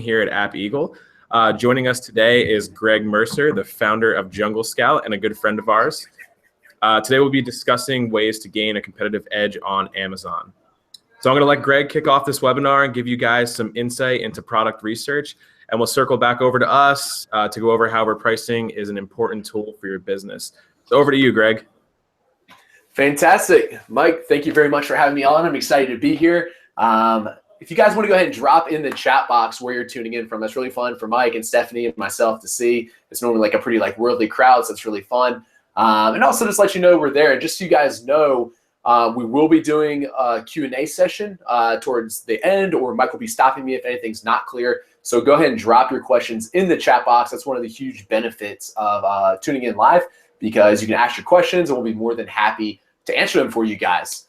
Here at App Eagle. Joining us today is Greg Mercer, the founder of Jungle Scout and a good friend of ours. Today we'll be discussing ways to gain a competitive edge on Amazon. So I'm going to let Greg kick off this webinar and give you guys some insight into product research, and we'll circle back over to us to go over how pricing is an important tool for your business. So over to you, Greg. Fantastic. Mike, thank you very much for having me on. I'm excited to be here. If you guys want to go ahead and drop in the chat box where you're tuning in from, that's really fun for Mike and Stephanie and myself to see. It's normally like a pretty worldly crowd, so it's really fun. And also just let you know we're there. And just so you guys know, we will be doing a Q&A session towards the end, or Mike will be stopping me if anything's not clear. So go ahead and drop your questions in the chat box. That's one of the huge benefits of tuning in live, because you can ask your questions and we'll be more than happy to answer them for you guys.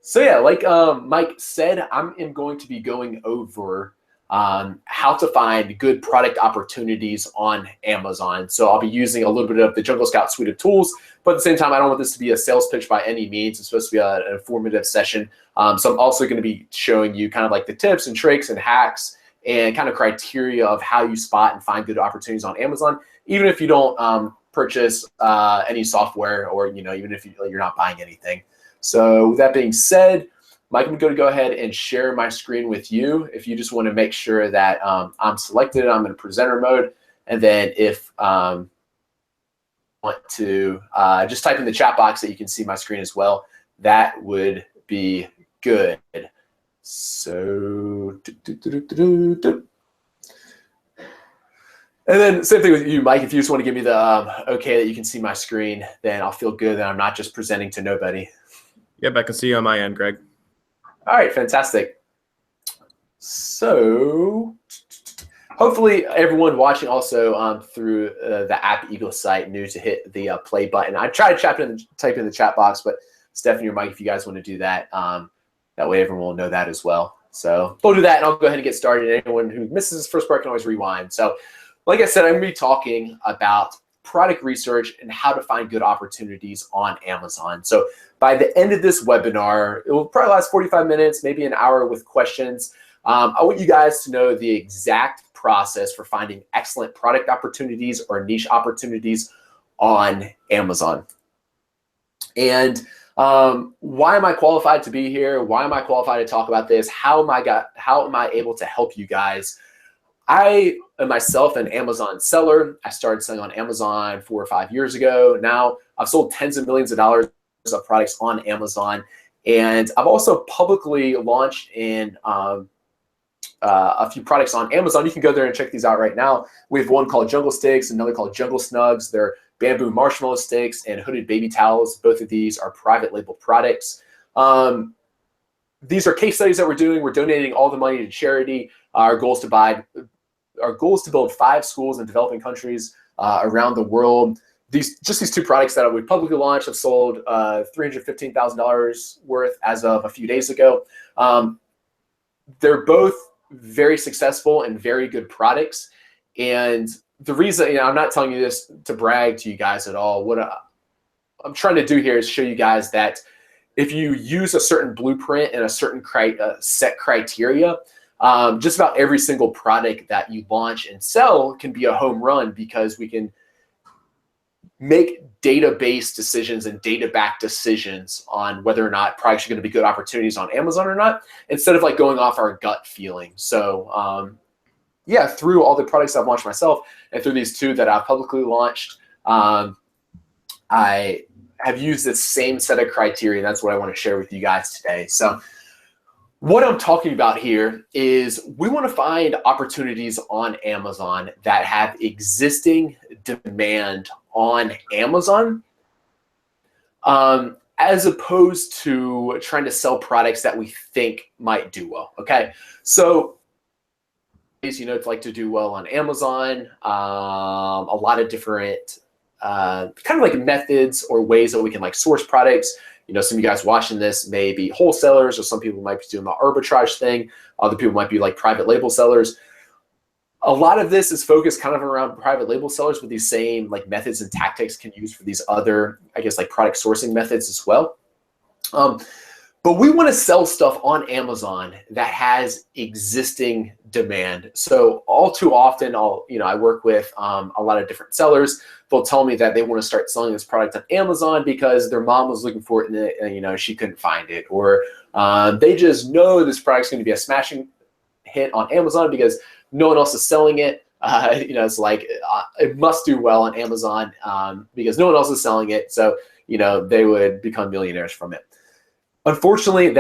So yeah, like Mike said, I'm going to be going over how to find good product opportunities on Amazon. So I'll be using a little bit of the Jungle Scout suite of tools, but at the same time, I don't want this to be a sales pitch by any means. It's supposed to be an informative session. So I'm also going to be showing you kind of like the tips and tricks and hacks and kind of criteria of how you spot and find good opportunities on Amazon, even if you don't purchase any software, or even if you're not buying anything. So with that being said, Mike, I'm going to go ahead and share my screen with you. If you just want to make sure that I'm selected, I'm in presenter mode. And then if want to just type in the chat box that you can see my screen as well, that would be good. So, and then same thing with you, Mike. If you just want to give me the okay that you can see my screen, then I'll feel good that I'm not just presenting to nobody. Yep, I can see you on my end, Greg. All right, fantastic. So hopefully everyone watching also through the App Eagle site knew to hit the play button. I tried to type in the chat box, but Stephanie or Mike, if you guys want to do that, that way everyone will know that as well. So we'll do that, and I'll go ahead and get started. Anyone who misses this first part can always rewind. So like I said, I'm going to be talking about product research and how to find good opportunities on Amazon. So by the end of this webinar, it will probably last 45 minutes, maybe an hour with questions. I want you guys to know the exact process for finding excellent product opportunities or niche opportunities on Amazon. And why am I qualified to be here? Why am I qualified to talk about this? How am I able to help you guys? I am myself an Amazon seller. I started selling on Amazon 4 or 5 years ago. Now I've sold tens of millions of dollars of products on Amazon. And I've also publicly launched in a few products on Amazon. You can go there and check these out right now. We have one called Jungle Sticks, another called Jungle Snugs. They're bamboo marshmallow sticks and hooded baby towels. Both of these are private label products. These are case studies that we're doing. We're donating all the money to charity. Our goal is to build 5 schools in developing countries around the world. These 2 products that we publicly launched have sold $315,000 worth as of a few days ago. They're both very successful and very good products. And the reason, I'm not telling you this to brag to you guys at all. What I'm trying to do here is show you guys that if you use a certain blueprint and a certain set criteria, just about every single product that you launch and sell can be a home run, because we can make data-based decisions and data-backed decisions on whether or not products are going to be good opportunities on Amazon or not, instead of going off our gut feeling. So yeah, through all the products I've launched myself and through these 2 that I've publicly launched, I have used this same set of criteria. And that's what I want to share with you guys today. So what I'm talking about here is we want to find opportunities on Amazon that have existing demand on Amazon, as opposed to trying to sell products that we think might do well. Okay, so it's like to do well on Amazon. A lot of different kind of like methods or ways that we can source products. Some of you guys watching this may be wholesalers, or some people might be doing the arbitrage thing. Other people might be private label sellers. A lot of this is focused kind of around private label sellers, with these same methods and tactics can use for these other, I guess, product sourcing methods as well. But we want to sell stuff on Amazon that has existing demand. So all too often, I work with a lot of different sellers. They'll tell me that they want to start selling this product on Amazon because their mom was looking for it and she couldn't find it, or they just know this product's going to be a smashing hit on Amazon because no one else is selling it. It's like it must do well on Amazon because no one else is selling it. So they would become millionaires from it. Unfortunately,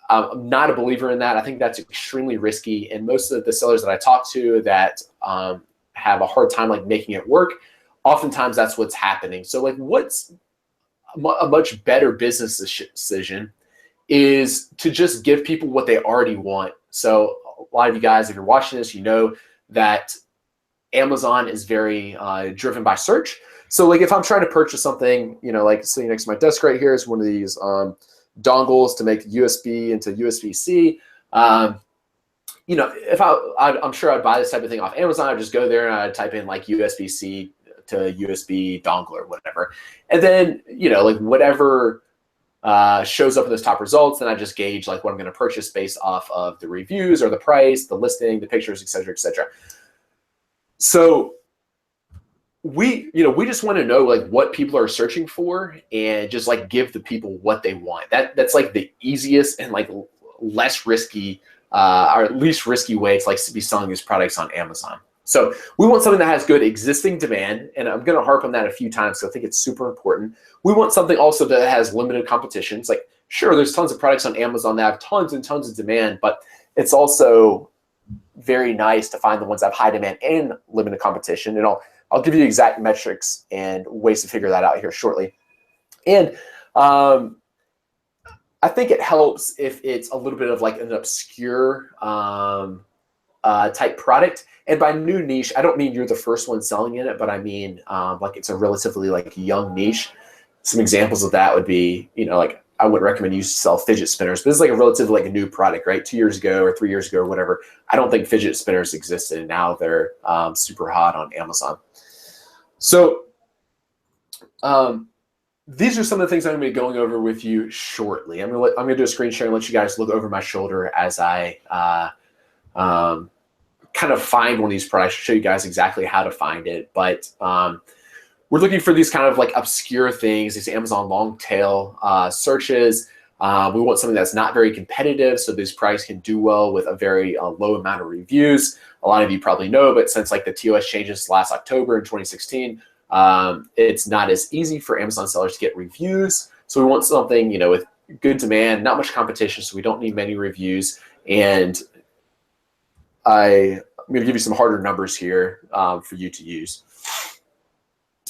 I'm not a believer in that. I think that's extremely risky. And most of the sellers that I talk to that have a hard time like making it work, oftentimes that's what's happening. So like what's a much better business decision is to just give people what they already want. So a lot of you guys, if you're watching this, you know that Amazon is very driven by search. So like if I'm trying to purchase something, like sitting next to my desk right here is one of these dongles to make USB into USB-C. If I'm sure I'd buy this type of thing off Amazon. I'd just go there and I'd type in like USB-C to USB dongle or whatever. And then, like whatever shows up in those top results, then I just gauge like what I'm going to purchase based off of the reviews or the price, the listing, the pictures, et cetera, et cetera. So we just want to know like what people are searching for and just like give the people what they want. That's like the easiest and like less risky or least risky way to like be selling these products on Amazon. So we want something that has good existing demand, and I'm going to harp on that a few times, so I think it's super important. We want something also that has limited competition. It's like, sure, there's tons of products on Amazon that have tons and tons of demand, but it's also very nice to find the ones that have high demand and limited competition. And I'll give you exact metrics and ways to figure that out here shortly. And I think it helps if it's a little bit of like an obscure type product. And by new niche, I don't mean you're the first one selling in it, but I mean like it's a relatively like young niche. Some examples of that would be, like I wouldn't recommend you sell fidget spinners, but this is like a relatively like a new product, right? 2 years ago or 3 years ago or whatever. I don't think fidget spinners existed, and now they're super hot on Amazon. So these are some of the things I'm going to be going over with you shortly. I'm going to do a screen share and let you guys look over my shoulder as I kind of find one of these products, show you guys exactly how to find it. But we're looking for these kind of like obscure things, these Amazon long tail searches. We want something that's not very competitive, so these products can do well with a very low amount of reviews. A lot of you probably know, but since like the TOS changes last October in 2016, it's not as easy for Amazon sellers to get reviews. So we want something, with good demand, not much competition, so we don't need many reviews. And I'm going to give you some harder numbers here for you to use.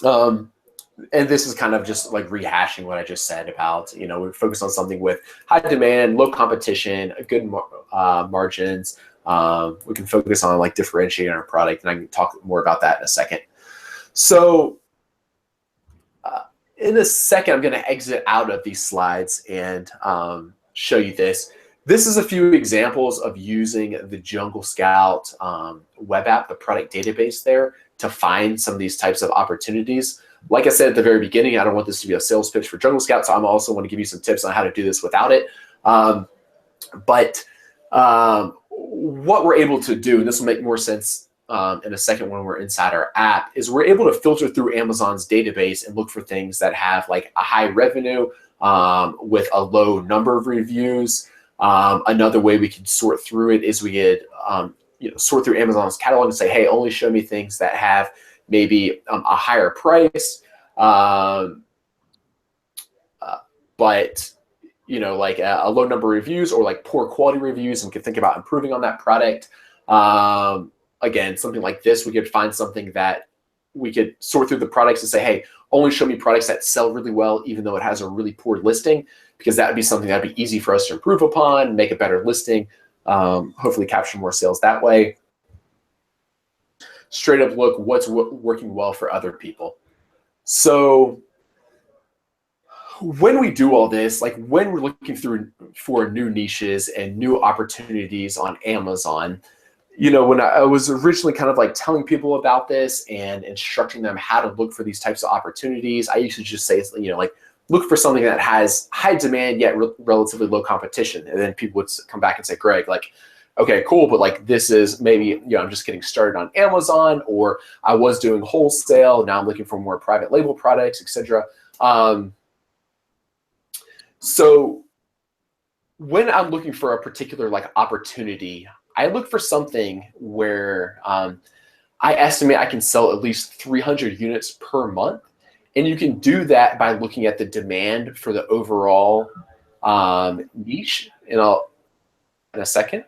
And this is kind of just like rehashing what I just said about, we focus on something with high demand, low competition, good margins. We can focus on like differentiating our product, and I can talk more about that in a second. So in a second, I'm going to exit out of these slides and show you this. This is a few examples of using the Jungle Scout web app, the product database there, to find some of these types of opportunities. Like I said at the very beginning, I don't want this to be a sales pitch for Jungle Scout, so I'm also want to give you some tips on how to do this without it. But what we're able to do, and this will make more sense in a second when we're inside our app, is we're able to filter through Amazon's database and look for things that have like a high revenue with a low number of reviews. Another way we can sort through it is we could sort through Amazon's catalog and say, hey, only show me things that have maybe a higher price, but like a low number of reviews or like poor quality reviews, and we can think about improving on that product. Again, something like this, we could find something that we could sort through the products and say, hey, only show me products that sell really well, even though it has a really poor listing, because that would be something that would be easy for us to improve upon, make a better listing, hopefully capture more sales that way. Straight up look what's working well for other people. So when we do all this, like when we're looking through for new niches and new opportunities on Amazon, when I was originally kind of like telling people about this and instructing them how to look for these types of opportunities, I used to just say, like, look for something that has high demand yet relatively low competition. And then people would come back and say, Greg, like, okay, cool, but like this is maybe, I'm just getting started on Amazon, or I was doing wholesale, now I'm looking for more private label products, etc. So when I'm looking for a particular like opportunity, I look for something where I estimate I can sell at least 300 units per month. And you can do that by looking at the demand for the overall niche in a second.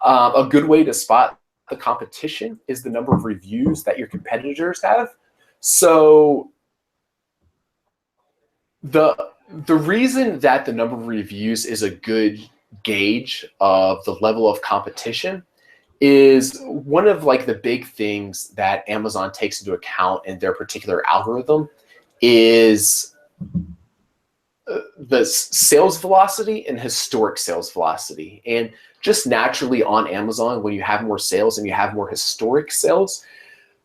A good way to spot the competition is the number of reviews that your competitors have. So the reason that the number of reviews is a good gauge of the level of competition is one of like the big things that Amazon takes into account in their particular algorithm is the sales velocity and historic sales velocity. And just naturally on Amazon, when you have more sales and you have more historic sales,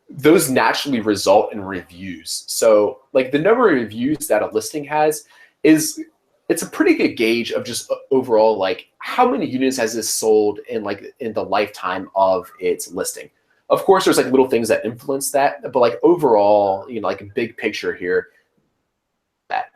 those naturally result in reviews. So like the number of reviews that a listing has it's a pretty good gauge of just overall like how many units has this sold in the lifetime of its listing. Of course, there's like little things that influence that, but like overall, like a big picture here, that.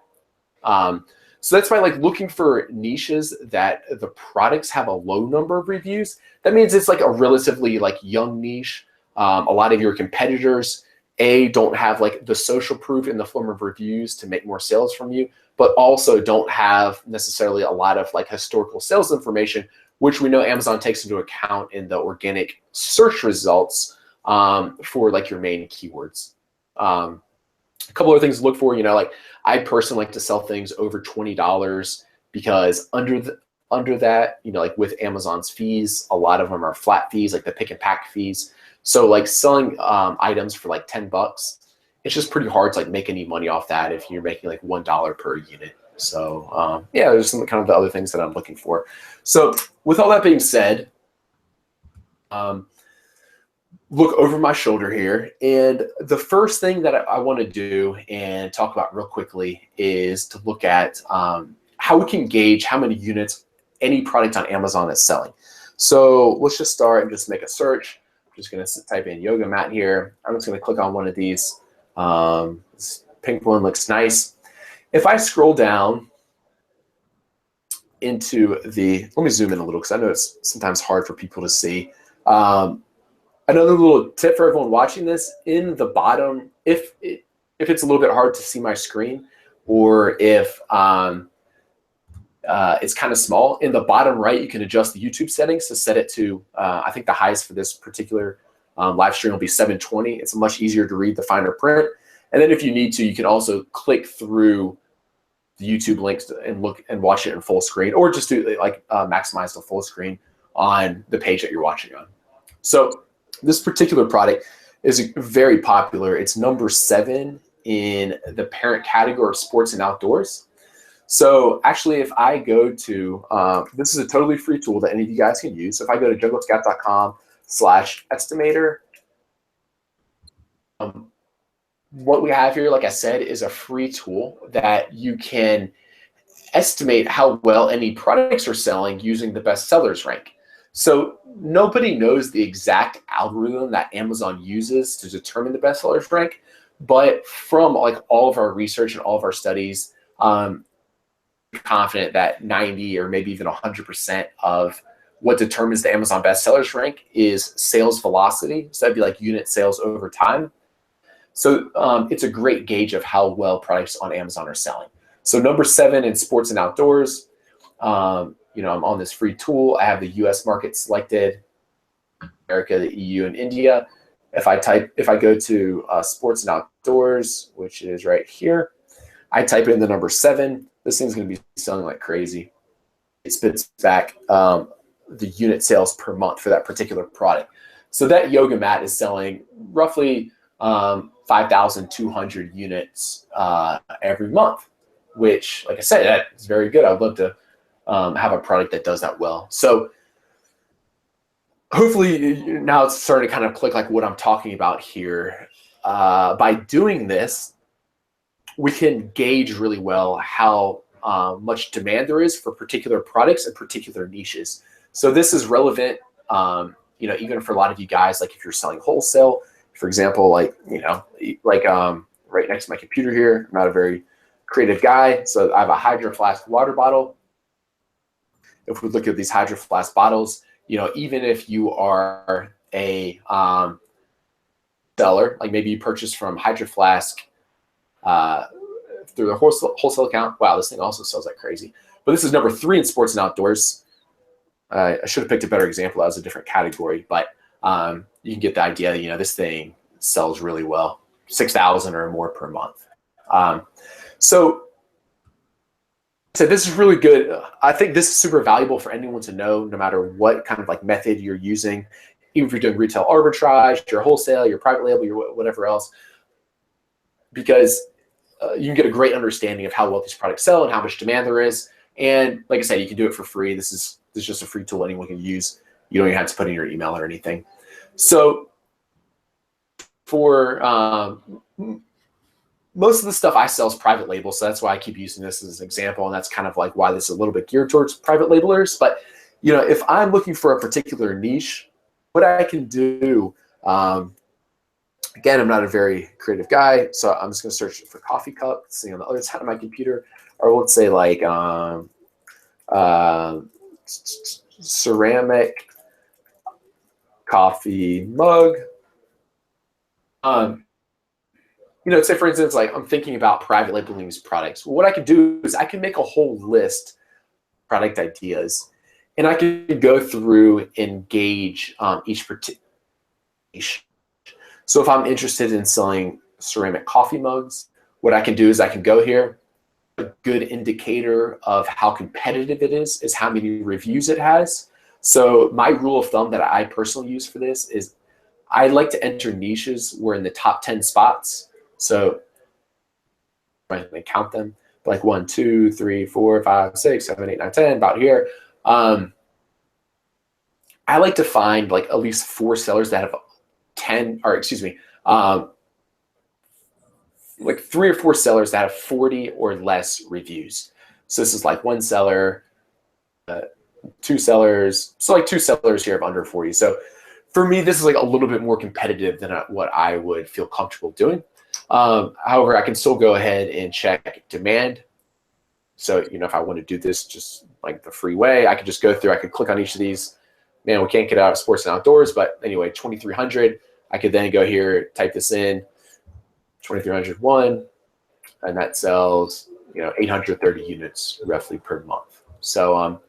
So that's why like looking for niches that the products have a low number of reviews. That means it's like a relatively like young niche. A lot of your competitors, don't have like the social proof in the form of reviews to make more sales from you, but also don't have necessarily a lot of like historical sales information, which we know Amazon takes into account in the organic search results for like your main keywords. A couple other things to look for, like I personally like to sell things over $20 because under that, like with Amazon's fees, a lot of them are flat fees, like the pick and pack fees. So like selling items for like $10, it's just pretty hard to like make any money off that if you're making like $1 per unit. So yeah, there's some kind of the other things that I'm looking for. So with all that being said, look over my shoulder here. And the first thing that I want to do and talk about real quickly is to look at how we can gauge how many units any product on Amazon is selling. So let's just start and just make a search. I'm just going to type in yoga mat here. I'm just going to click on one of these. This pink one looks nice. If I scroll down into let me zoom in a little because I know it's sometimes hard for people to see. Another little tip for everyone watching this, in the bottom, if it's a little bit hard to see my screen, or if it's kind of small, in the bottom right, you can adjust the YouTube settings to set it to, I think the highest for this particular live stream will be 720. It's much easier to read the finer print. And then if you need to, you can also click through the YouTube links and look and watch it in full screen, or just do like maximize the full screen on the page that you're watching on. So this particular product is very popular. It's number 7 in the parent category of sports and outdoors. So actually, if I go to, this is a totally free tool that any of you guys can use. So if I go to junglescout.com/estimator, what we have here, like I said, is a free tool that you can estimate how well any products are selling using the best sellers rank. So nobody knows the exact algorithm that Amazon uses to determine the best sellers rank, but from like all of our research and all of our studies, confident that 90 or maybe even 100% of what determines the Amazon bestsellers rank is sales velocity. So that'd be like unit sales over time. So it's a great gauge of how well products on Amazon are selling. So number 7 in sports and outdoors, I'm on this free tool. I have the US market selected, America, the EU, and India. If I go to sports and outdoors, which is right here, I type in the number 7. This thing's going to be selling like crazy. It spits back the unit sales per month for that particular product. So that yoga mat is selling roughly 5,200 units every month, which, like I said, that is very good. I'd love to have a product that does that well. So hopefully now it's starting to kind of click like what I'm talking about here. By doing this, we can gauge really well how much demand there is for particular products and particular niches. So this is relevant, even for a lot of you guys, like if you're selling wholesale, for example, like right next to my computer here. I'm not a very creative guy, so I have a Hydro Flask water bottle. If we look at these Hydro Flask bottles, even if you are a seller, like maybe you purchase from Hydro Flask through their wholesale account. Wow, this thing also sells like crazy. But this is number 3 in sports and outdoors. I should have picked a better example. That was a different category, but you can get the idea. This thing sells really well, 6,000 or more per month. So this is really good. I think this is super valuable for anyone to know, no matter what kind of like method you're using, even if you're doing retail arbitrage, your wholesale, your private label, your whatever else, because you can get a great understanding of how well these products sell and how much demand there is. And like I said, you can do it for free. This is just a free tool anyone can use. You don't even have to put in your email or anything. So for most of the stuff I sell is private label, so that's why I keep using this as an example, and that's kind of like why this is a little bit geared towards private labelers. But if I'm looking for a particular niche, what I can do, again, I'm not a very creative guy, so I'm just going to search for coffee cup, see on the other side of my computer, or let's say like ceramic coffee mug. Say for instance, like I'm thinking about private labeling these products. What I can do is I can make a whole list of product ideas, and I can go through and gauge each particular niche. So if I'm interested in selling ceramic coffee mugs, what I can do is I can go here. A good indicator of how competitive it is how many reviews it has. So my rule of thumb that I personally use for this is I like to enter niches where in the top 10 spots. So I count them like 1, 2, 3, 4, 5, 6, 7, 8, 9, 10, about here. I like to find like at least 4 sellers that have 10, or excuse me, like 3 or 4 sellers that have 40 or less reviews. So this is like 1 seller, 2 sellers. So like 2 sellers here of under 40. So for me, this is like a little bit more competitive than what I would feel comfortable doing. However, I can still go ahead and check demand. So, if I want to do this just like the free way, I could just go through, I could click on each of these. Man, we can't get out of sports and outdoors, but anyway, 2,300. I could then go here, type this in, 2,301, and that sells, 830 units roughly per month. So,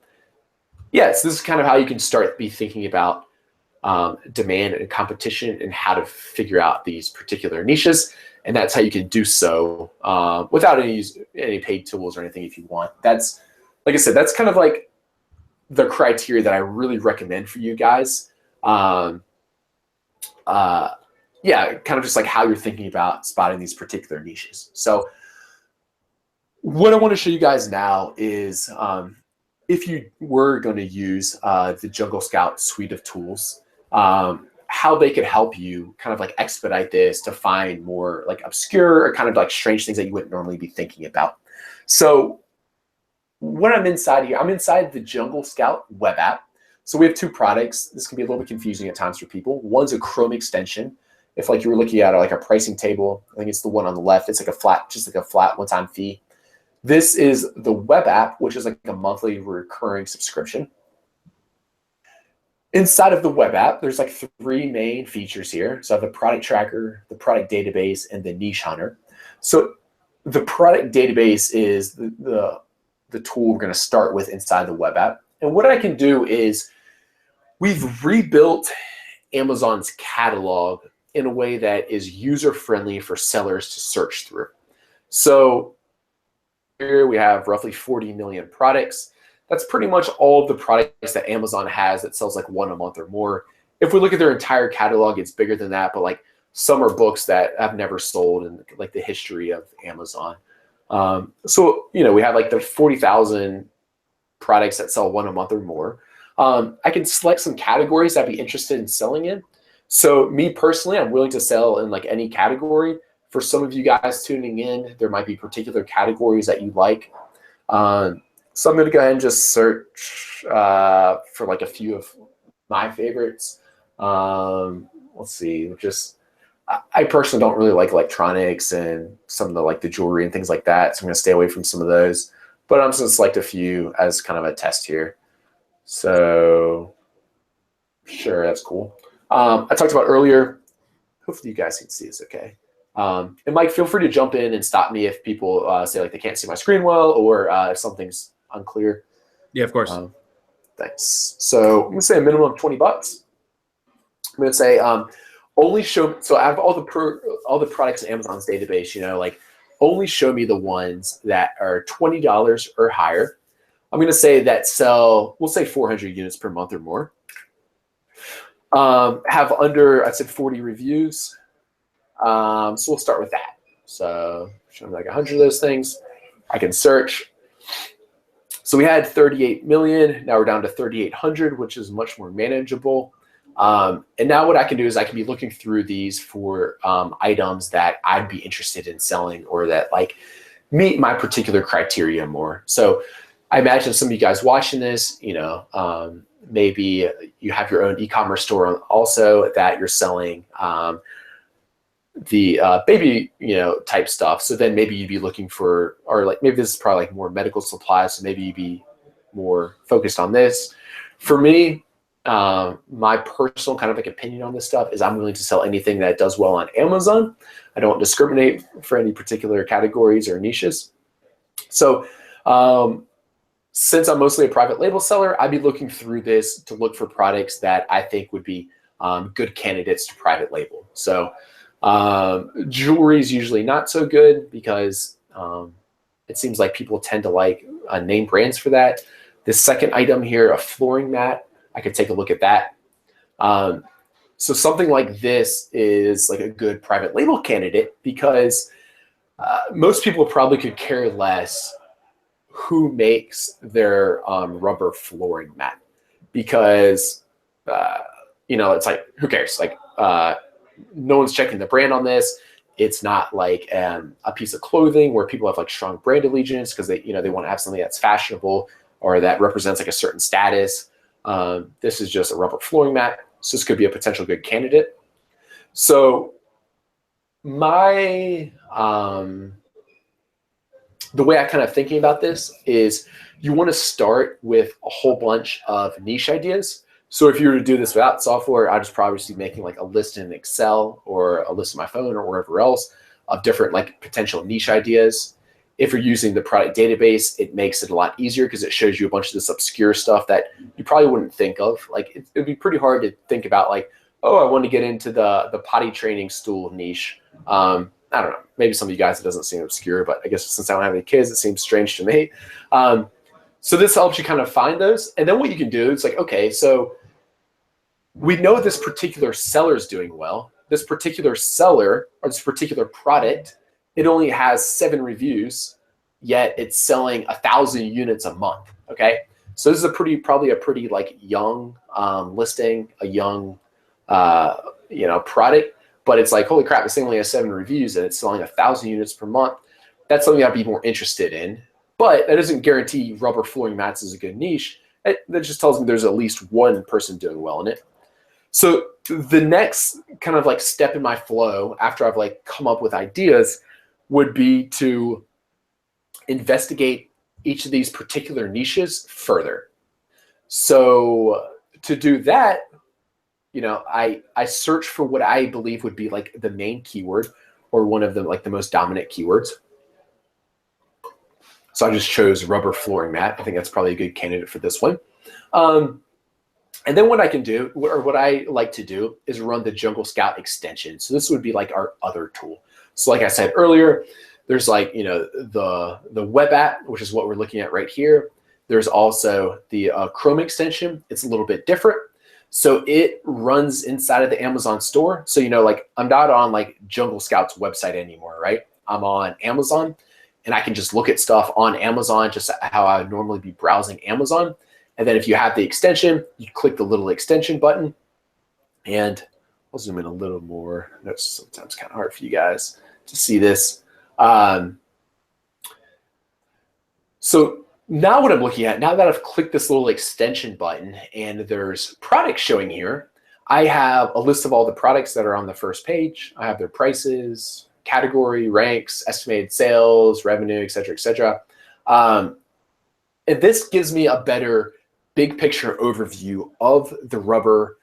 so this is kind of how you can start be thinking about demand and competition and how to figure out these particular niches. And that's how you can do so without any paid tools or anything if you want. That's, like I said, that's kind of like the criteria that I really recommend for you guys. Kind of just like how you're thinking about spotting these particular niches. So what I want to show you guys now is if you were going to use the Jungle Scout suite of tools, how they could help you kind of like expedite this to find more like obscure or kind of like strange things that you wouldn't normally be thinking about. So when I'm inside here, I'm inside the Jungle Scout web app. So we have 2 products. This can be a little bit confusing at times for people. One's a Chrome extension. If like you were looking at like a pricing table, I think it's the one on the left. It's like just like a flat one-time fee. This is the web app, which is like a monthly recurring subscription. Inside of the web app, there's like 3 main features here. So I have the product tracker, the product database, and the niche hunter. So the product database is the tool we're going to start with inside the web app. And what I can do is we've rebuilt Amazon's catalog in a way that is user-friendly for sellers to search through. So here we have roughly 40 million products. That's pretty much all of the products that Amazon has that sells like 1 a month or more. If we look at their entire catalog, it's bigger than that, but like some are books that have never sold in like the history of Amazon. So, we have like the 40,000 products that sell 1 a month or more. I can select some categories that I'd be interested in selling in. So me personally, I'm willing to sell in like any category For some of you guys tuning in, there might be particular categories that you like. So I'm going to go ahead and just search for like a few of my favorites. Let's see, I personally don't really like electronics and some of the like the jewelry and things like that. So I'm going to stay away from some of those, but I'm just going to select a few as kind of a test here. So sure, that's cool. I talked about earlier, hopefully you guys can see this okay. And Mike, feel free to jump in and stop me if people say like they can't see my screen well, or if something's unclear. Yeah, of course. Thanks. So I'm gonna say a minimum of $20. I'm gonna say only show. So out of all the products in Amazon's database, like only show me the ones that are $20 or higher. I'm gonna say that sell, we'll say 400 units per month or more. Have under, I said 40 reviews. So we'll start with that. So show me like 100 of those things. I can search. So we had 38 million. Now we're down to 3,800, which is much more manageable. And now what I can do is I can be looking through these for items that I'd be interested in selling or that like meet my particular criteria more. So I imagine some of you guys watching this, maybe you have your own e-commerce store also that you're selling the baby, type stuff. So then maybe you'd be looking for, or like maybe this is probably like more medical supplies. So maybe you'd be more focused on this. For me, my personal kind of like opinion on this stuff is I'm willing to sell anything that does well on Amazon. I don't discriminate for any particular categories or niches. So since I'm mostly a private label seller, I'd be looking through this to look for products that I think would be good candidates to private label. So jewelry is usually not so good because it seems like people tend to like name brands for that. This second item here, a flooring mat, I could take a look at that. So something like this is like a good private label candidate because most people probably could care less who makes their rubber flooring mat because, it's like, who cares? Like, no one's checking the brand on this. It's not like a piece of clothing where people have like strong brand allegiance because they want to have something that's fashionable or that represents like a certain status. This is just a rubber flooring mat. So this could be a potential good candidate. So my, the way I kind of thinking about this is you want to start with a whole bunch of niche ideas. So if you were to do this without software, I'd just probably be making like a list in Excel or a list on my phone or wherever else of different like potential niche ideas. If you're using the product database, it makes it a lot easier because it shows you a bunch of this obscure stuff that you probably wouldn't think of. Like it'd be pretty hard to think about like, oh, I want to get into the potty training stool niche. I don't know, maybe some of you guys, it doesn't seem obscure, but I guess since I don't have any kids, it seems strange to me. So this helps you kind of find those. And then what you can do is like, okay, so we know this particular seller is doing well. This particular seller or this particular product, it only has 7 reviews, yet it's selling 1,000 units a month, okay? So this is probably a pretty like young listing, a young, product. But it's like, holy crap, this thing only has 7 reviews and it's selling 1,000 units per month. That's something I'd be more interested in. But that doesn't guarantee rubber flooring mats is a good niche. That just tells me there's at least one person doing well in it. So the next kind of like step in my flow after I've like come up with ideas would be to investigate each of these particular niches further. So to do that, I search for what I believe would be like the main keyword or one of the like the most dominant keywords. So I just chose rubber flooring mat. I think that's probably a good candidate for this one. And then what I can do, or what I like to do, is run the Jungle Scout extension. So this would be like our other tool. So like I said earlier, there's like, the web app, which is what we're looking at right here. There's also the Chrome extension. It's a little bit different. So it runs inside of the Amazon store. So, like I'm not on like Jungle Scout's website anymore, right? I'm on Amazon and I can just look at stuff on Amazon, just how I would normally be browsing Amazon. And then if you have the extension, you click the little extension button and I'll zoom in a little more. That's sometimes kind of hard for you guys. to see this. So now what I'm looking at, now that I've clicked this little extension button and there's products showing here, I have a list of all the products that are on the first page. I have their prices, category, ranks, estimated sales, revenue, et cetera, et cetera. And this gives me a better big picture overview of the rubber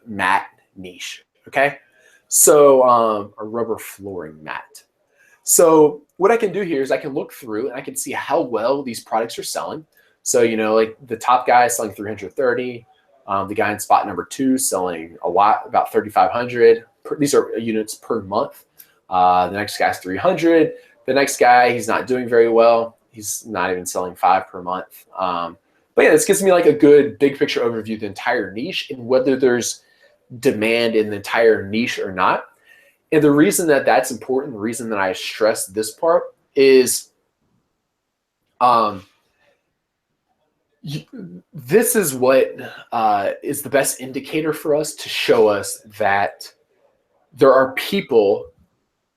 mat niche, okay? So a rubber flooring mat. So what I can do here is I can look through and I can see how well these products are selling. So, you know, like the top guy is selling 330. The guy in spot number 2 selling a lot, about 3,500. These are units per month. The next guy's 300. The next guy, he's not doing very well. He's not even selling 5 per month. But yeah, this gives me like a good big picture overview of the entire niche and whether there's demand in the entire niche or not. And the reason that that's important, the reason that I stress this part is this is what is the best indicator for us to show us that there are people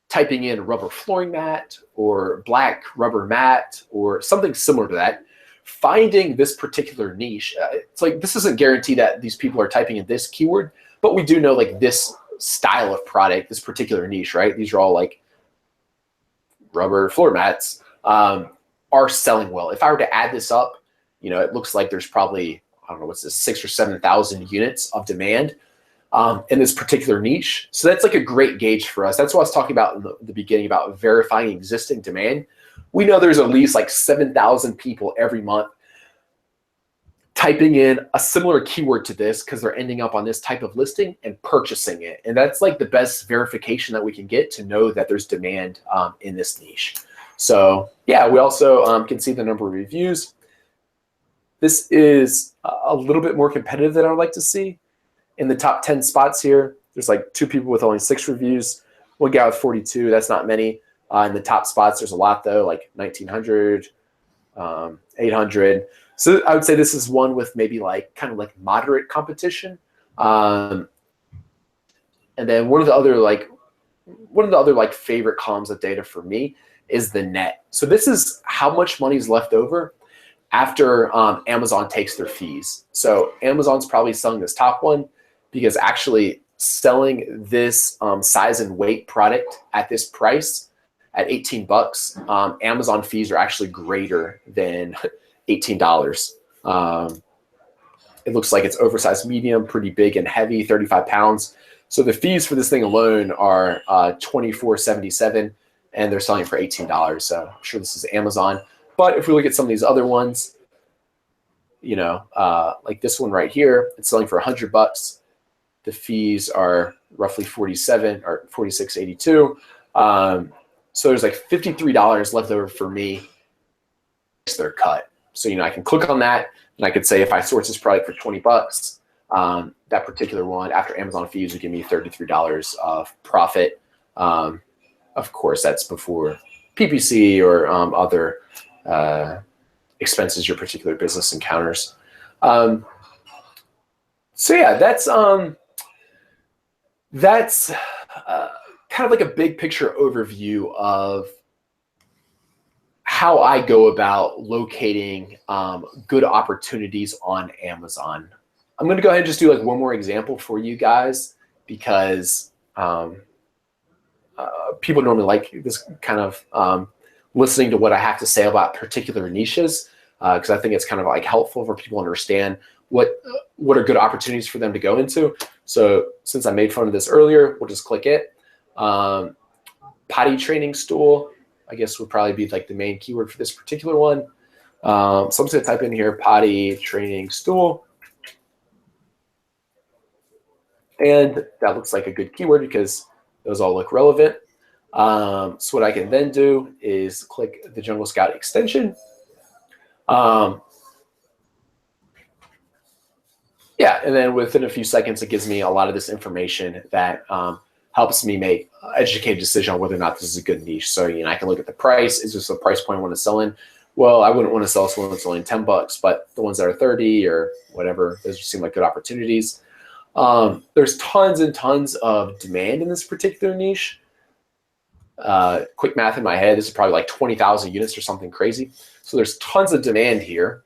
typing in rubber flooring mat or black rubber mat or something similar to that, finding this particular niche. It's like this doesn't guarantee that these people are typing in this keyword, but we do know like this style of product, this particular niche, right? These are all like rubber floor mats are selling well. If I were to add this up, you know, it looks like there's probably, I don't know, what's this, 6,000 or 7,000 units of demand in this particular niche. So that's like a great gauge for us. That's what I was talking about in the beginning about verifying existing demand. We know there's at least like 7,000 people every month typing in a similar keyword to this because they're ending up on this type of listing and purchasing it. And that's like the best verification that we can get to know that there's demand in this niche. So yeah, we also can see the number of reviews. This is a little bit more competitive than I would like to see. In the top 10 spots here, there's like 2 people with only 6 reviews, 1 guy with 42, that's not many. In the top spots, there's a lot though, like 1,900, 800. So I would say this is one with maybe like kind of like moderate competition. And then one of the other like favorite columns of data for me is the net. So this is how much money is left over after Amazon takes their fees. So Amazon's probably selling this top one because actually selling this size and weight product at this price at 18 bucks, Amazon fees are actually greater than $18. It looks like it's oversized medium, pretty big and heavy, 35 pounds. So the fees for this thing alone are $24.77, and they're selling for $18. So I'm sure this is Amazon. But if we look at some of these other ones, you know, like this one right here, it's selling for 100 bucks. The fees are roughly 47 or 46.82. So there's like $53 left over for me. They're cut. So, you know, I can click on that and I could say if I source this product for 20 bucks, that particular one after Amazon fees would give me $33 of profit. Of course, that's before PPC or other expenses your particular business encounters. So yeah, that's kind of like a big picture overview of how I go about locating good opportunities on Amazon. I'm going to go ahead and just do like one more example for you guys because people normally like this kind of listening to what I have to say about particular niches because I think it's kind of like helpful for people to understand what are good opportunities for them to go into. So since I made fun of this earlier, we'll just click it. Potty training stool, I guess would probably be like the main keyword for this particular one. So I'm just gonna type in here, potty training stool. And that looks like a good keyword because those all look relevant. So what I can then do is click the Jungle Scout extension. Yeah, and then within a few seconds, it gives me a lot of this information that helps me make an educated decision on whether or not this is a good niche. So, you know, I can look at the price. Is this a price point I want to sell in? Well, I wouldn't want to sell someone that's only 10 bucks, but the ones that are 30 or whatever, those seem like good opportunities. There's tons and tons of demand in this particular niche. quick math in my head, this is probably like 20,000 units or something crazy. So there's tons of demand here.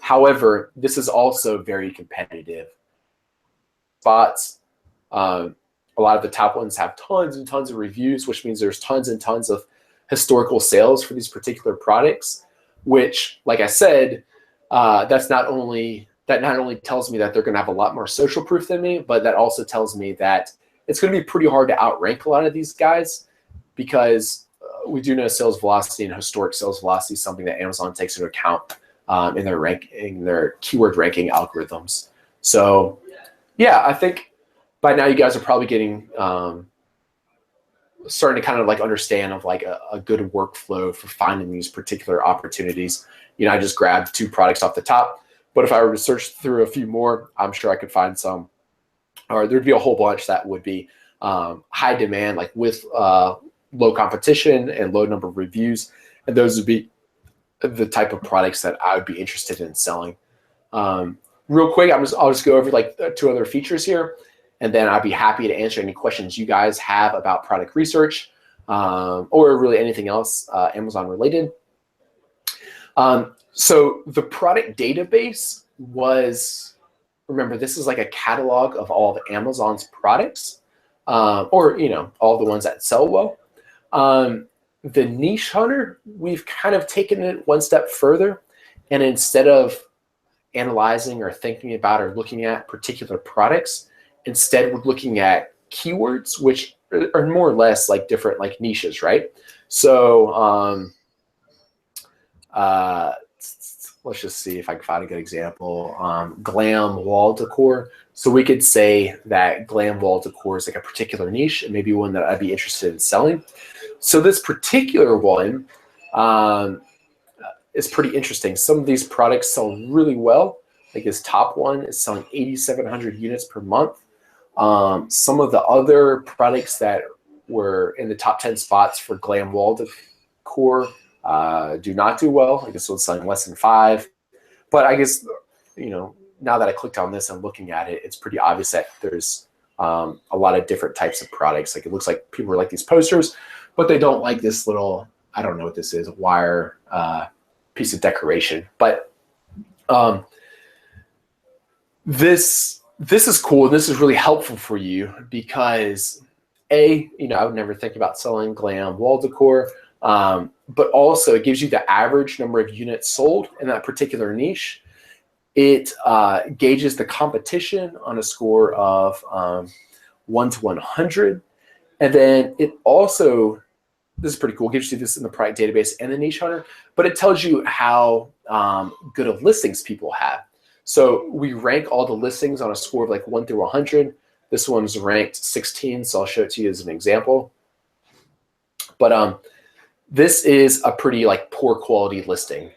However, this is also very competitive. Spots, a lot of the top ones have tons and tons of reviews, which means there's tons and tons of historical sales for these particular products, which, like I said, that not only tells me that they're going to have a lot more social proof than me, but that also tells me that it's going to be pretty hard to outrank a lot of these guys, because we do know sales velocity and historic sales velocity is something that Amazon takes into account in their keyword ranking algorithms. So yeah, I think by now you guys are probably getting starting to kind of like understand of like a good workflow for finding these particular opportunities. You know, I just grabbed 2 products off the top, but if I were to search through a few more, I'm sure I could find some, or there'd be a whole bunch that would be high demand, like with low competition and low number of reviews, and those would be the type of products that I would be interested in selling. Real quick, I'll just go over like 2 other features here, and then I'd be happy to answer any questions you guys have about product research or really anything else Amazon related. So the product database was, remember, this is like a catalog of all of Amazon's products, or you know, all the ones that sell well. The niche hunter, we've kind of taken it one step further, and instead of analyzing or thinking about or looking at particular products, instead we're looking at keywords, which are more or less like different like niches, right? So let's just see if I can find a good example. Glam wall decor. So we could say that glam wall decor is like a particular niche and maybe one that I'd be interested in selling. So this particular one is pretty interesting. Some of these products sell really well. Like this top one is selling 8,700 units per month. Some of the other products that were in the top 10 spots for glam wall decor do not do well. Like this one's selling less than 5. But I guess, you know, now that I clicked on this and looking at it, it's pretty obvious that there's a lot of different types of products. Like it looks like people like these posters, but they don't like this little, I don't know what this is, a wire piece of decoration. But this is cool. This is really helpful for you because you know, I would never think about selling glam wall decor, but also it gives you the average number of units sold in that particular niche. It gauges the competition on a score of 1 to 100. And then it also, this is pretty cool, gives you this in the product database and the niche hunter, but it tells you how good of listings people have. So we rank all the listings on a score of like 1 through 100. This one's ranked 16, so I'll show it to you as an example. But this is a pretty like poor quality listing.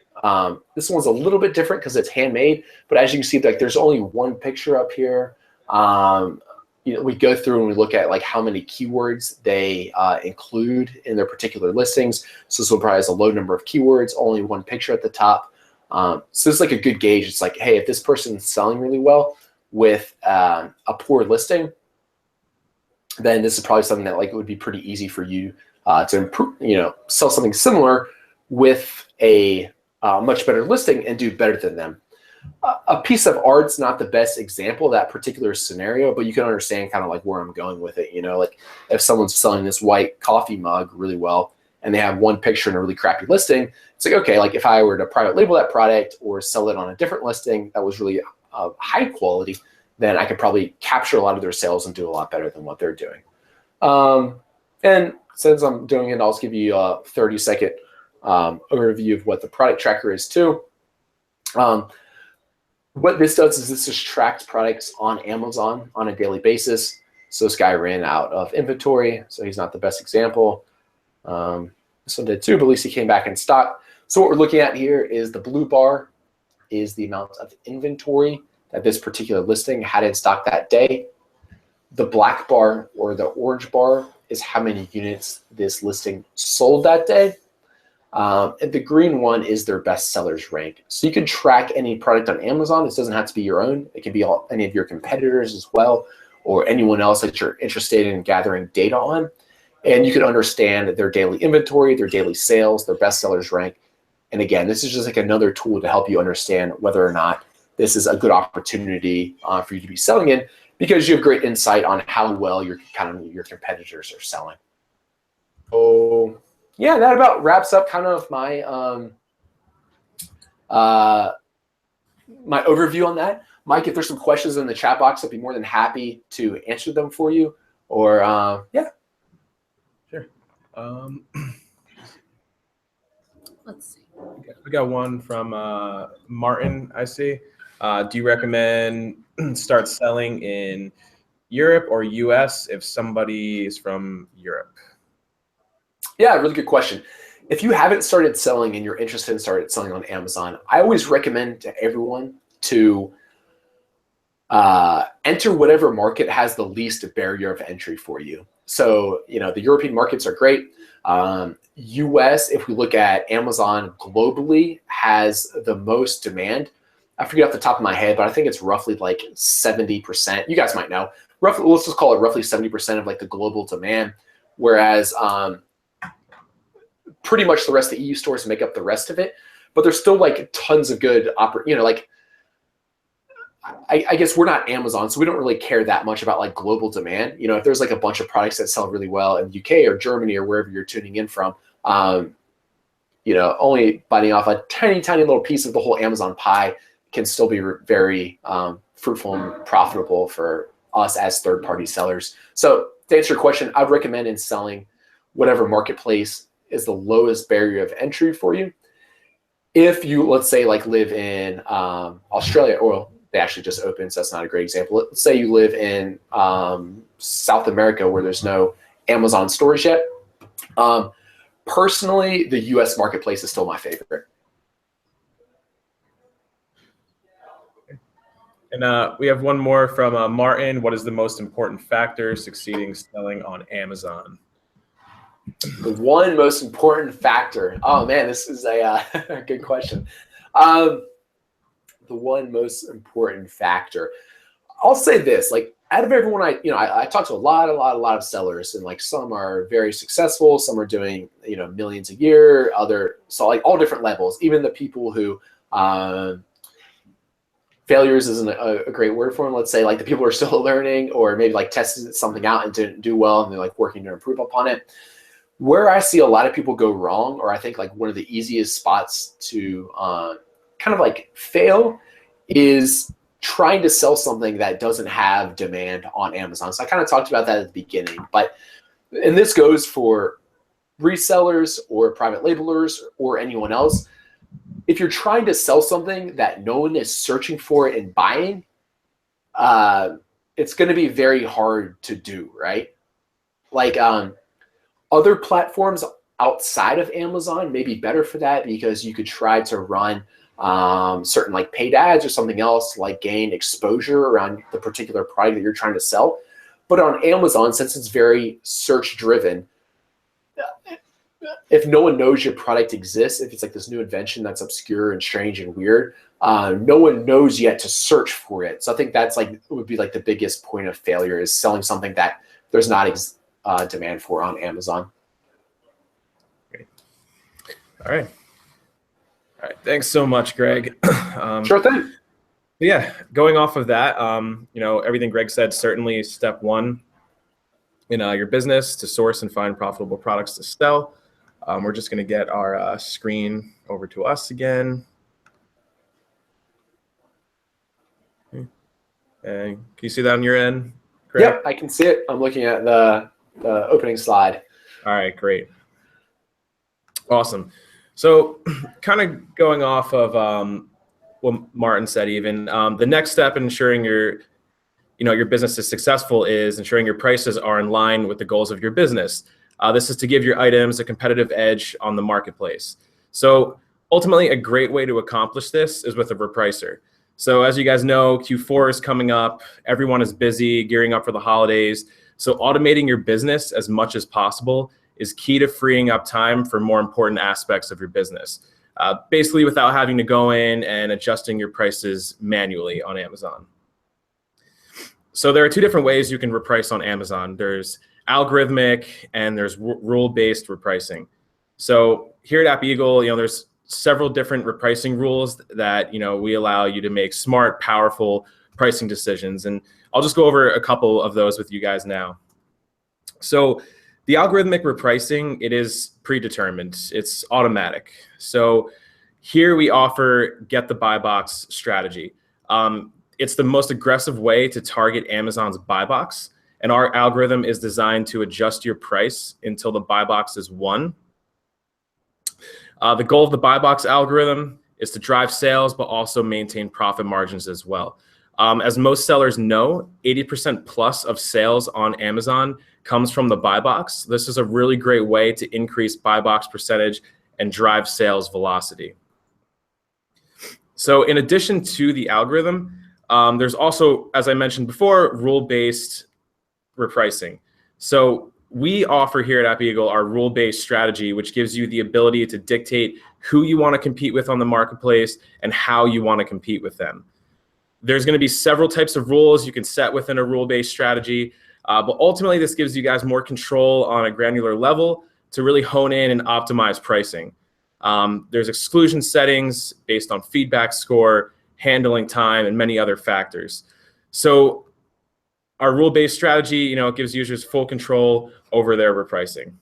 This one's a little bit different because it's handmade, but as you can see, like there's only one picture up here. You know, we go through and we look at like how many keywords they include in their particular listings. So this one probably has a low number of keywords, only one picture at the top. So it's like a good gauge. It's like, hey, if this person's selling really well with a poor listing, then this is probably something that like it would be pretty easy for you to improve, you know, sell something similar with a much better listing and do better than them. A piece of art's not the best example of that particular scenario, but you can understand kind of like where I'm going with it. You know, like if someone's selling this white coffee mug really well and they have one picture in a really crappy listing, it's like, okay, like if I were to private label that product or sell it on a different listing that was really high quality, then I could probably capture a lot of their sales and do a lot better than what they're doing. And since I'm doing it, I'll just give you a 30-second overview of what the product tracker is too. What this does is this just tracks products on Amazon on a daily basis. So this guy ran out of inventory, so he's not the best example. This one did too, but at least he came back in stock. So what we're looking at here is the blue bar is the amount of inventory that this particular listing had in stock that day. The black bar or the orange bar is how many units this listing sold that day. And the green one is their best sellers rank. So you can track any product on Amazon. This doesn't have to be your own. It can be any of your competitors as well, or anyone else that you're interested in gathering data on. and you can understand their daily inventory, their daily sales, their best sellers rank. And again, this is just like another tool to help you understand whether or not this is a good opportunity for you to be selling in, because you have great insight on how well your competitors are selling. So yeah, that about wraps up kind of my my overview on that. Mike, if there's some questions in the chat box, I'd be more than happy to answer them for you. Or yeah. Sure. Let's see. We got one from Martin, I see. Do you recommend start selling in Europe or US if somebody is from Europe? Yeah, really good question. If you haven't started selling and you're interested in starting selling on Amazon, I always recommend to everyone to enter whatever market has the least barrier of entry for you. So, the European markets are great. US, if we look at Amazon globally, has the most demand. I forget off the top of my head, but I think it's roughly like 70%. You guys might know. Roughly, let's just call it roughly 70% of like the global demand. Whereas pretty much the rest of the EU stores make up the rest of it. But there's still like tons of good I guess we're not Amazon, so we don't really care that much about like global demand. If there's like a bunch of products that sell really well in the UK or Germany or wherever you're tuning in from, only biting off a tiny, tiny little piece of the whole Amazon pie can still be very fruitful and profitable for us as third-party sellers. So to answer your question, I'd recommend in selling whatever marketplace is the lowest barrier of entry for you. If you, let's say, like live in Australia, or they actually just opened, so that's not a great example. Let's say you live in South America where there's no Amazon stores yet. Personally, the US marketplace is still my favorite. And we have one more from Martin. What is the most important factor succeeding selling on Amazon? The one most important factor. Oh man, this is a good question. The one most important factor. I'll say this: like out of everyone, I talk to a lot of sellers, and like some are very successful, some are doing millions a year, so like all different levels. Even the people who failures isn't a great word for them. Let's say like the people who are still learning, or maybe like tested something out and didn't do well, and they're like working to improve upon it. Where I see a lot of people go wrong, or I think like one of the easiest spots to kind of like fail, is trying to sell something that doesn't have demand on Amazon. So I kind of talked about that at the beginning, and this goes for resellers or private labelers or anyone else. If you're trying to sell something that no one is searching for and buying, it's going to be very hard to do, right? Like other platforms outside of Amazon may be better for that, because you could try to run certain like paid ads or something else, like gain exposure around the particular product that you're trying to sell. But on Amazon, since it's very search driven, if no one knows your product exists, if it's like this new invention that's obscure and strange and weird, no one knows yet to search for it. So I think that's like would be like the biggest point of failure, is selling something that there's not demand for on Amazon. Great. All right. Thanks so much, Greg. Sure thing. Yeah, going off of that, everything Greg said, certainly step one in your business to source and find profitable products to sell. We're just going to get our screen over to us again. And can you see that on your end, Greg? Yep, I can see it. I'm looking at the opening slide. All right, great. Awesome. So kind of going off of what Martin said, even the next step in ensuring your business is successful is ensuring your prices are in line with the goals of your business. This is to give your items a competitive edge on the marketplace. So ultimately, a great way to accomplish this is with a repricer. So as you guys know, Q4 is coming up. Everyone is busy gearing up for the holidays. So automating your business as much as possible is key to freeing up time for more important aspects of your business. Basically without having to go in and adjusting your prices manually on Amazon. So there are two different ways you can reprice on Amazon. There's algorithmic, and there's rule-based repricing. So here at App Eagle, there's several different repricing rules that we allow you to make smart, powerful pricing decisions. And I'll just go over a couple of those with you guys now. So the algorithmic repricing, it is predetermined. It's automatic. So here we offer get the buy box strategy. It's the most aggressive way to target Amazon's buy box. And our algorithm is designed to adjust your price until the buy box is won. The goal of the buy box algorithm is to drive sales, but also maintain profit margins as well. As most sellers know, 80% plus of sales on Amazon comes from the buy box. This is a really great way to increase buy box percentage and drive sales velocity. So in addition to the algorithm, there's also, as I mentioned before, rule-based repricing. So we offer here at App Eagle our rule-based strategy, which gives you the ability to dictate who you want to compete with on the marketplace and how you want to compete with them. There's going to be several types of rules you can set within a rule-based strategy, but ultimately this gives you guys more control on a granular level to really hone in and optimize pricing. There's exclusion settings based on feedback score, handling time, and many other factors. So our rule-based strategy, it gives users full control over their repricing.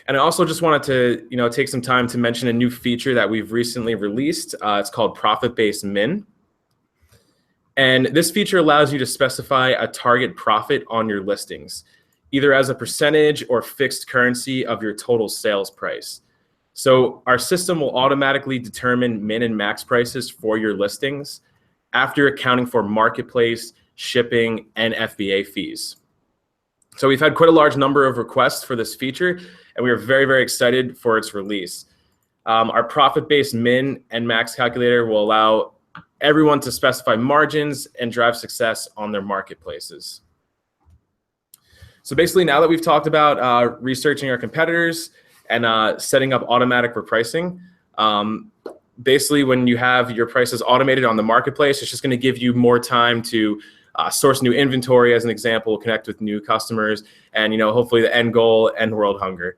And I also just wanted to, take some time to mention a new feature that we've recently released. It's called profit-based min. And this feature allows you to specify a target profit on your listings, either as a percentage or fixed currency of your total sales price. So our system will automatically determine min and max prices for your listings after accounting for marketplace, shipping, and FBA fees. So we've had quite a large number of requests for this feature, and we are very, very excited for its release. Our profit-based min and max calculator will allow everyone to specify margins and drive success on their marketplaces. So basically, now that we've talked about researching our competitors and setting up automatic repricing, basically when you have your prices automated on the marketplace, it's just going to give you more time to source new inventory, as an example, connect with new customers, and hopefully the end goal, end world hunger.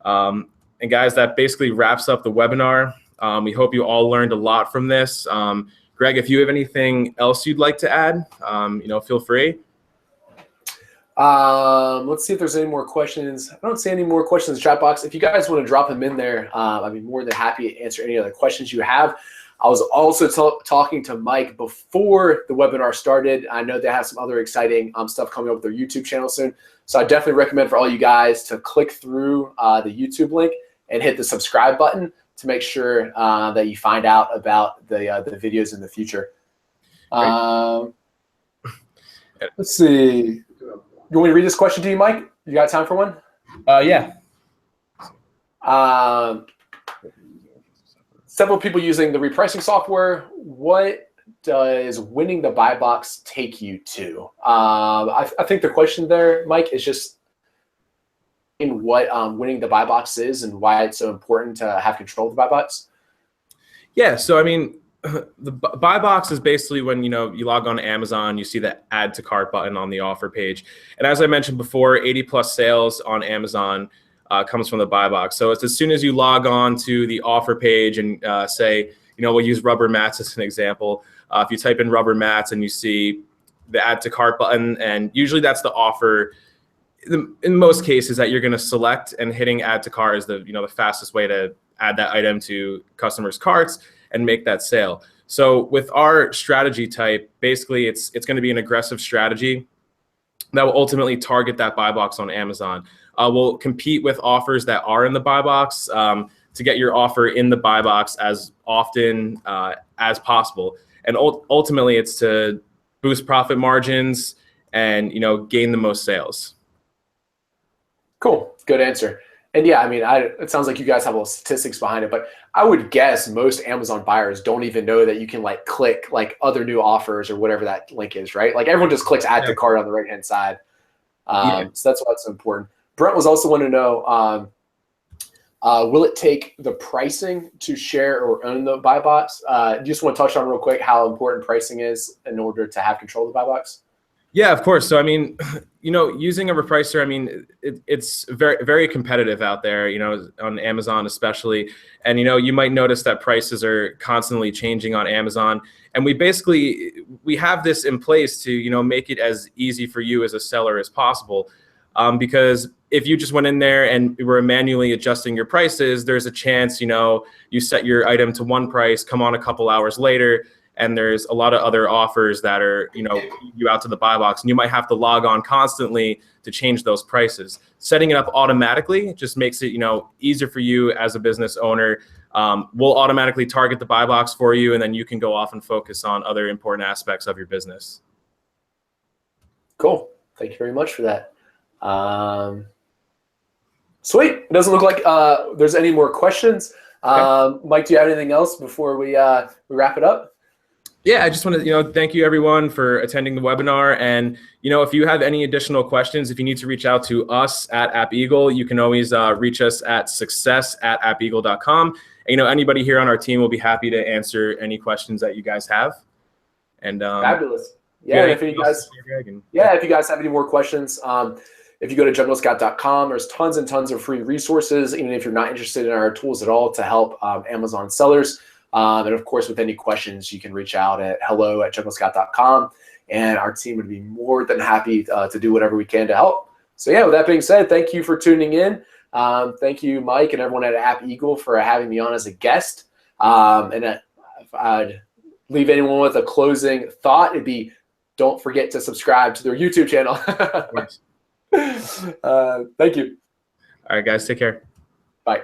And guys, that basically wraps up the webinar. We hope you all learned a lot from this. Greg, if you have anything else you'd like to add, feel free. Let's see if there's any more questions. I don't see any more questions in the chat box. If you guys want to drop them in there, I'd be more than happy to answer any other questions you have. I was also talking to Mike before the webinar started. I know they have some other exciting stuff coming up with their YouTube channel soon. So I definitely recommend for all you guys to click through the YouTube link and hit the subscribe button to make sure that you find out about the videos in the future. Let's see. You want me to read this question to you, Mike? You got time for one? Yeah. Several people using the repricing software. What does winning the buy box take you to? I think the question there, Mike, is just in what winning the buy box is and why it's so important to have control of the buy box. Yeah. So I mean, the buy box is basically when you log on to Amazon, you see the add to cart button on the offer page, and as I mentioned before, 80+ sales on Amazon comes from the buy box. So it's as soon as you log on to the offer page and say, we'll use rubber mats as an example. If you type in rubber mats and you see the add to cart button, and usually that's the offer. In most cases, that you're going to select, and hitting add to cart is the the fastest way to add that item to customers' carts and make that sale. So with our strategy type, basically it's going to be an aggressive strategy that will ultimately target that buy box on Amazon. We'll compete with offers that are in the buy box to get your offer in the buy box as often as possible. And ultimately it's to boost profit margins and gain the most sales. Cool, good answer. And yeah, I mean, it sounds like you guys have a little statistics behind it, but I would guess most Amazon buyers don't even know that you can click other new offers or whatever that link is, right? Like everyone just clicks add to cart on the right-hand side. So that's why it's so important. Brent was also wanting to know, will it take the pricing to share or own the buy box? Do you just want to touch on real quick how important pricing is in order to have control of the buy box? Yeah, of course. So, I mean, using a repricer, I mean, it's very, very competitive out there, on Amazon especially. And, you might notice that prices are constantly changing on Amazon. And we have this in place to, make it as easy for you as a seller as possible. Because if you just went in there and were manually adjusting your prices, there's a chance, you set your item to one price, come on a couple hours later, and there's a lot of other offers that are, you out to the buy box, and you might have to log on constantly to change those prices. Setting it up automatically just makes it, easier for you as a business owner. We'll automatically target the buy box for you, and then you can go off and focus on other important aspects of your business. Cool. Thank you very much for that. Sweet. It doesn't look like there's any more questions. Okay. Mike, do you have anything else before we wrap it up? Yeah, I just want to, thank you everyone for attending the webinar. And, if you have any additional questions, if you need to reach out to us at App Eagle, you can always reach us at success@appeagle.com. And, anybody here on our team will be happy to answer any questions that you guys have. And fabulous. Yeah, if you guys have any more questions, if you go to junglescout.com, there's tons and tons of free resources, even if you're not interested in our tools at all, to help Amazon sellers. And of course, with any questions, you can reach out at hello@junglescout.com, and our team would be more than happy to do whatever we can to help. So yeah, with that being said, thank you for tuning in. Thank you, Mike, and everyone at App Eagle for having me on as a guest. And if I'd leave anyone with a closing thought, it'd be, don't forget to subscribe to their YouTube channel. Thank you. All right, guys, take care. Bye.